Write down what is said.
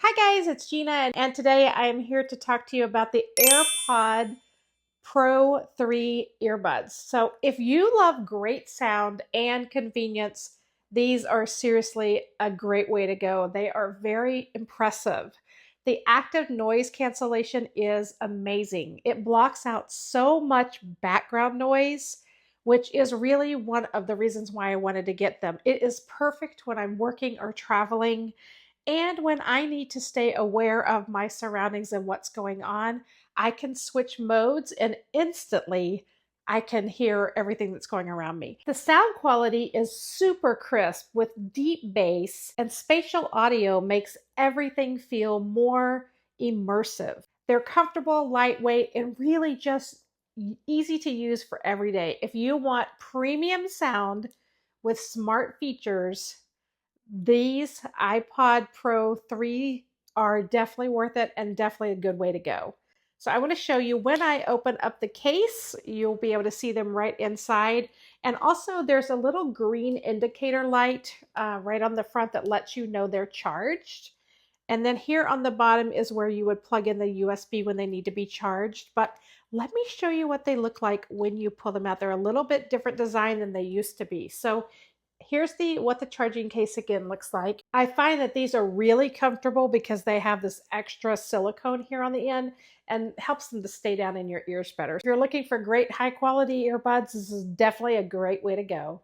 Hi guys, it's Gina, and today I am here to talk to you about the AirPod Pro 3 earbuds. So if you love great sound and convenience, these are seriously a great way to go. They are very impressive. The active noise cancellation is amazing. It blocks out so much background noise, which is really one of the reasons why I wanted to get them. It is perfect when I'm working or traveling and when I need to stay aware of my surroundings and what's going on. I can switch modes and instantly I can hear everything that's going around me. The sound quality is super crisp with deep bass, and spatial audio makes everything feel more immersive. They're comfortable, lightweight, and really just easy to use for every day. If you want premium sound with smart features, these iPod Pro 3 are definitely worth it and definitely a good way to go. So I want to show you when I open up the case, you'll be able to see them right inside. And also there's a little green indicator light right on the front that lets you know they're charged. And then here on the bottom is where you would plug in the USB when they need to be charged. But let me show you what they look like when you pull them out. They're a little bit different design than they used to be. So here's what the charging case again looks like. I find that these are really comfortable because they have this extra silicone here on the end and helps them to stay down in your ears better. If you're looking for great high quality earbuds, this is definitely a great way to go.